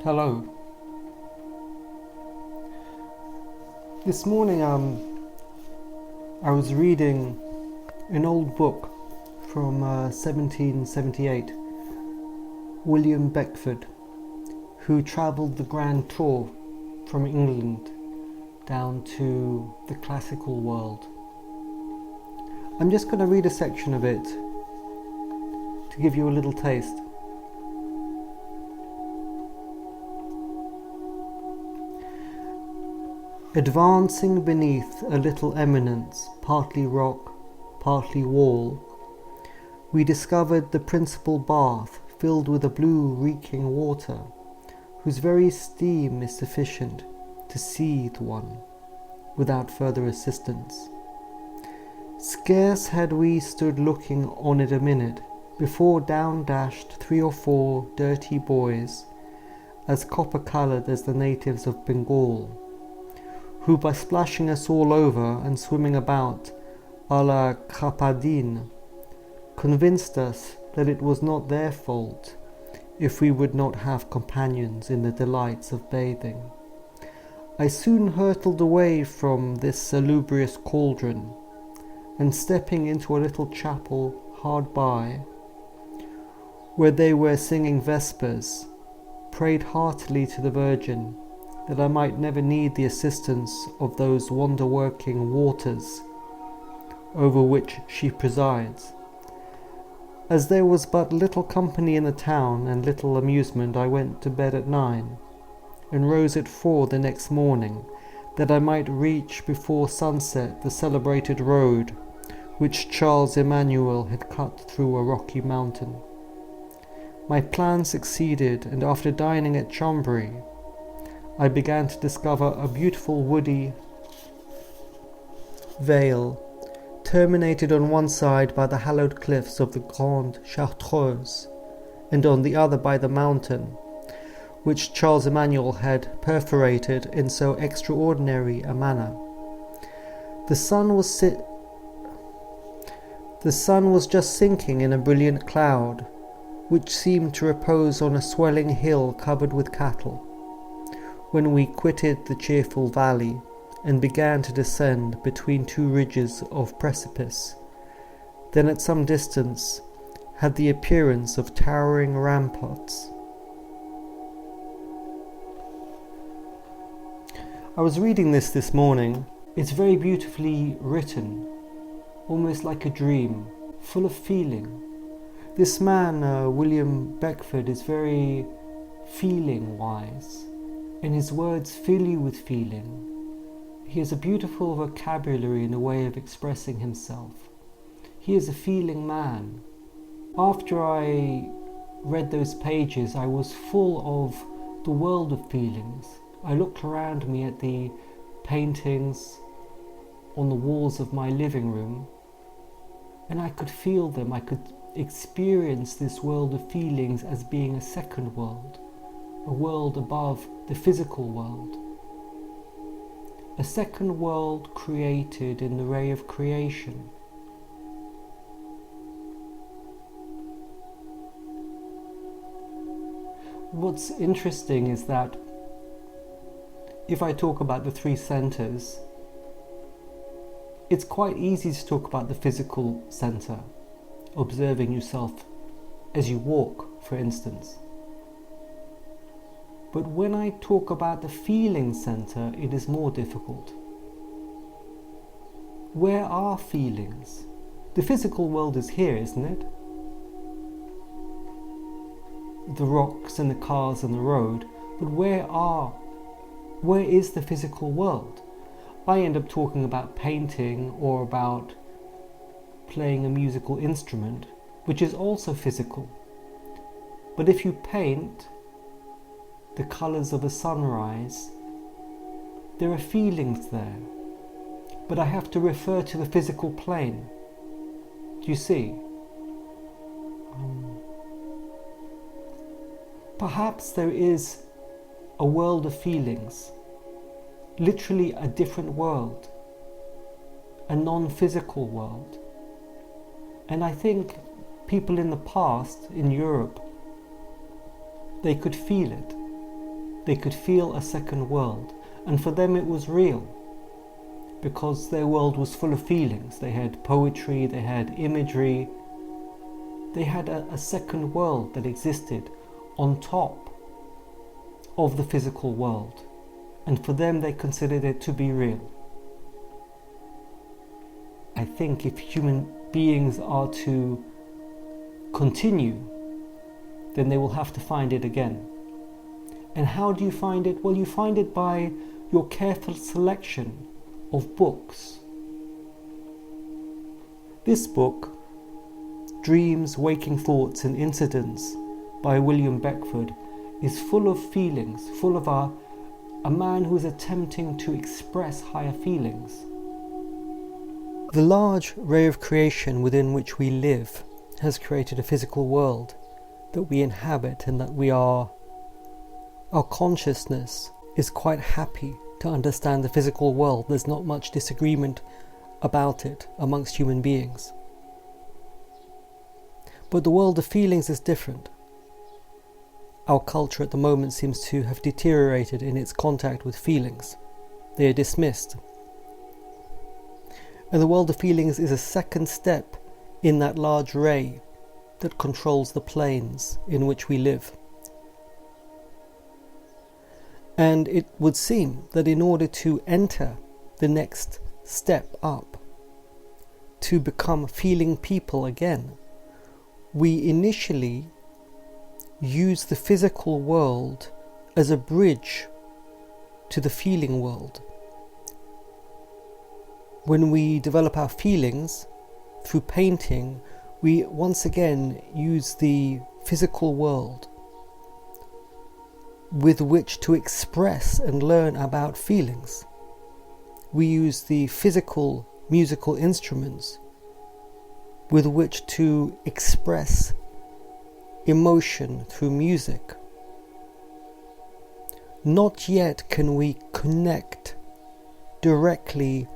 Hello. This morning I was reading an old book from 1778, William Beckford, who travelled the Grand Tour from England down to the classical world. I'm just going to read a section of it to give you a little taste. Advancing beneath a little eminence, partly rock, partly wall, we discovered the principal bath filled with a blue reeking water, whose very steam is sufficient to seethe one without further assistance. Scarce had we stood looking on it a minute, before down dashed 3 or 4 dirty boys, as copper-coloured as the natives of Bengal, who by splashing us all over and swimming about a la Crapadine, convinced us that it was not their fault if we would not have companions in the delights of bathing. I soon hurtled away from this salubrious cauldron, and stepping into a little chapel hard by, where they were singing vespers, prayed heartily to the Virgin that I might never need the assistance of those wonder-working waters over which she presides. As there was but little company in the town and little amusement, I went to bed at 9 and rose at 4 the next morning, that I might reach before sunset the celebrated road which Charles Emmanuel had cut through a rocky mountain. My plan succeeded, and after dining at Chambéry, I began to discover a beautiful woody vale, terminated on one side by the hallowed cliffs of the Grande Chartreuse, and on the other by the mountain, which Charles Emmanuel had perforated in so extraordinary a manner. The sun was just sinking in a brilliant cloud, which seemed to repose on a swelling hill covered with cattle, when we quitted the cheerful valley and began to descend between 2 ridges of precipice, then at some distance had the appearance of towering ramparts. I was reading this morning. It's very beautifully written, almost like a dream, full of feeling. This man, William Beckford, is very feeling-wise, and his words fill you with feeling. He has a beautiful vocabulary and a way of expressing himself. He is a feeling man. After I read those pages, I was full of the world of feelings. I looked around me at the paintings on the walls of my living room, and I could feel them. I could experience this world of feelings as being a second world, a world above the physical world, a second world created in the ray of creation. What's interesting is that if I talk about the 3 centers, it's quite easy to talk about the physical center, observing yourself as you walk, for instance. But when I talk about the feeling center, it is more difficult. Where are feelings? The physical world is here, isn't it? The rocks and the cars and the road, but where is the physical world? I end up talking about painting or about playing a musical instrument, which is also physical. But if you paint the colours of a sunrise, there are feelings there, but I have to refer to the physical plane. Do you see? Perhaps there is a world of feelings, literally a different world, a non-physical world. And I think people in the past, in Europe, they could feel it. they could feel a second world, and for them it was real, because their world was full of feelings. They had poetry, they had imagery, they had a second world that existed on top of the physical world, and for them they considered it to be real. I think if human beings are to continue, then they will have to find it again. And how do you find it? Well, you find it by your careful selection of books. This book, Dreams, Waking Thoughts and Incidents by William Beckford, is full of feelings, full of a man who is attempting to express higher feelings. The large ray of creation within which we live has created a physical world that we inhabit, and that our consciousness is quite happy to understand the physical world. There's not much disagreement about it amongst human beings. But the world of feelings is different. Our culture at the moment seems to have deteriorated in its contact with feelings. They are dismissed. And the world of feelings is a second step in that large ray that controls the planes in which we live. And it would seem that in order to enter the next step up, to become feeling people again, we initially use the physical world as a bridge to the feeling world. When we develop our feelings through painting, we once again use the physical world with which to express and learn about feelings. We use the physical musical instruments with which to express emotion through music. Not yet can we connect directly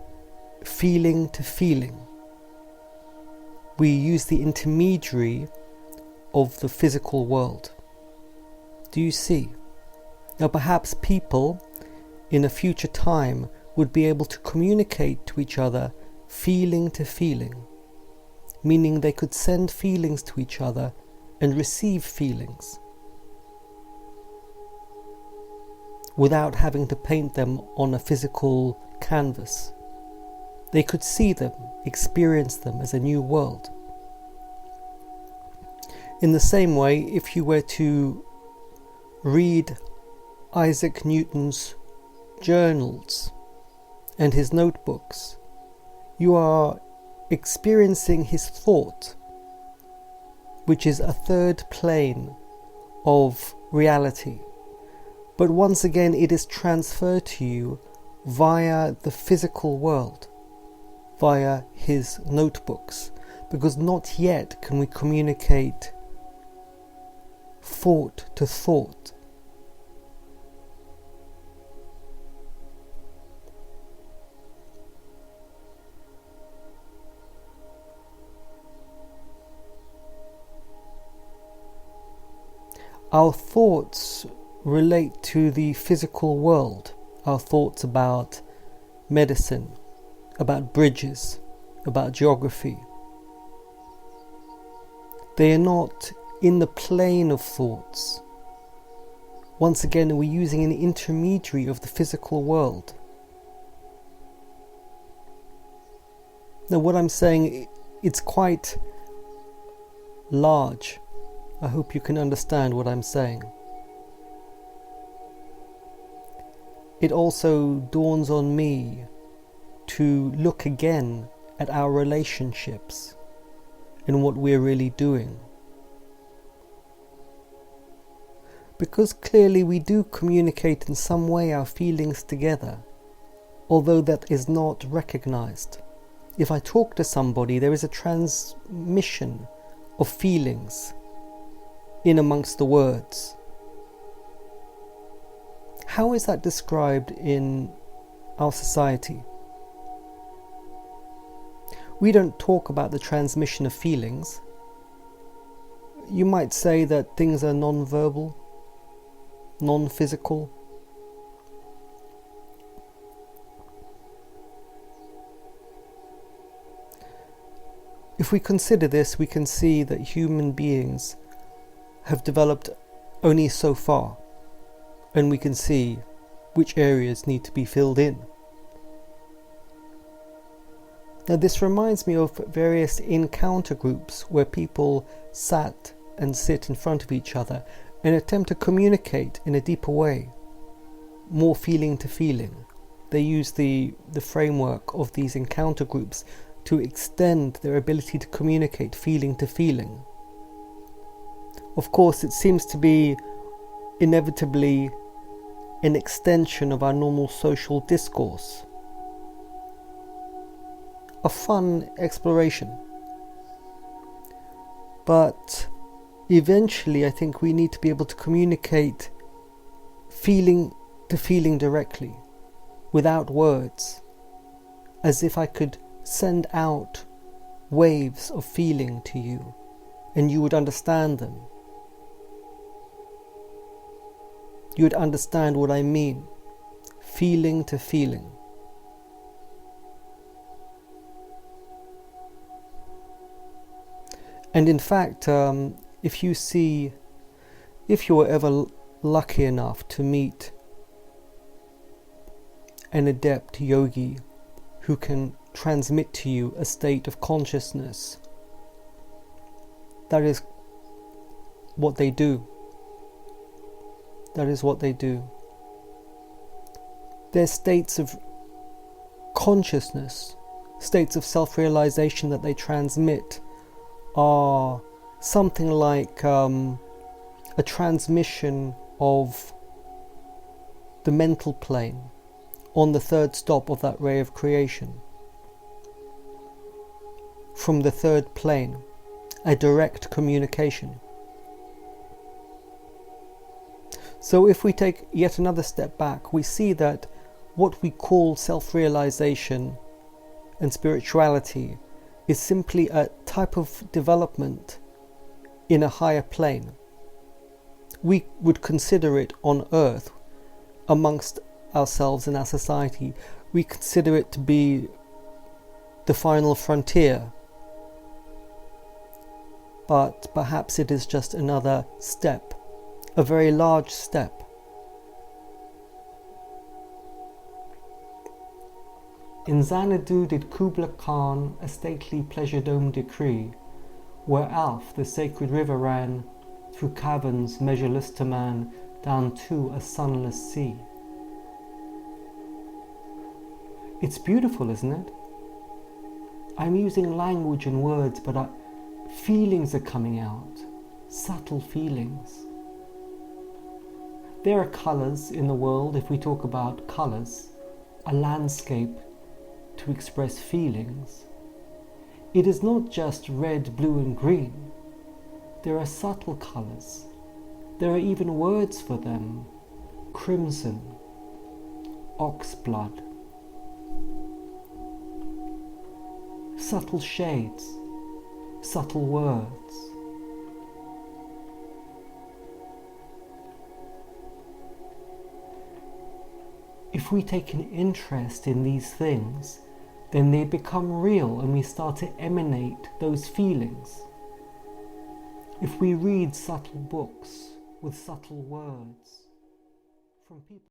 feeling to feeling. We use the intermediary of the physical world. Do you see? Now perhaps people in a future time would be able to communicate to each other feeling to feeling, meaning they could send feelings to each other and receive feelings without having to paint them on a physical canvas. They could see them, experience them as a new world. In the same way, if you were to read Isaac Newton's journals and his notebooks, you are experiencing his thought, which is a third plane of reality. But once again, it is transferred to you via the physical world, via his notebooks, because not yet can we communicate thought to thought. Our thoughts relate to the physical world. Our thoughts about medicine, about bridges, about geography. They are not in the plane of thoughts. Once again, we're using an intermediary of the physical world. Now, what I'm saying, it's quite large. I hope you can understand what I'm saying. It also dawns on me to look again at our relationships and what we're really doing. Because clearly we do communicate in some way our feelings together, although that is not recognized. If I talk to somebody, there is a transmission of feelings in amongst the words. How is that described in our society? We don't talk about the transmission of feelings. You might say that things are non-verbal, non-physical, If we consider this, we can see that human beings have developed only so far, and we can see which areas need to be filled in. Now, this reminds me of various encounter groups where people sat and sit in front of each other and attempt to communicate in a deeper way, more feeling to feeling. They use the framework of these encounter groups to extend their ability to communicate feeling to feeling. Of course, it seems to be inevitably an extension of our normal social discourse. A fun exploration. But eventually I think we need to be able to communicate feeling to feeling directly, without words, as if I could send out waves of feeling to you and you would understand them. You would understand what I mean, feeling to feeling. And in fact, if you were ever lucky enough to meet an adept yogi who can transmit to you a state of consciousness, that is what they do. That is what they do. Their states of consciousness, states of self-realization that they transmit are something like a transmission of the mental plane on the third stop of that ray of creation. From the third plane, a direct communication. So if we take yet another step back, we see that what we call self-realization and spirituality is simply a type of development in a higher plane. We would consider it on earth, amongst ourselves in our society. We consider it to be the final frontier. But perhaps it is just another step, a very large step. In Xanadu did Kubla Khan a stately pleasure-dome decree, where Alf, the sacred river, ran through caverns measureless to man, down to a sunless sea. It's beautiful, isn't it? I'm using language and words, but feelings are coming out, subtle feelings. There are colours in the world, if we talk about colours, a landscape to express feelings. It is not just red, blue and green. There are subtle colours. There are even words for them. Crimson, oxblood. Subtle shades, subtle words. If we take an interest in these things, then they become real and we start to emanate those feelings. If we read subtle books with subtle words from people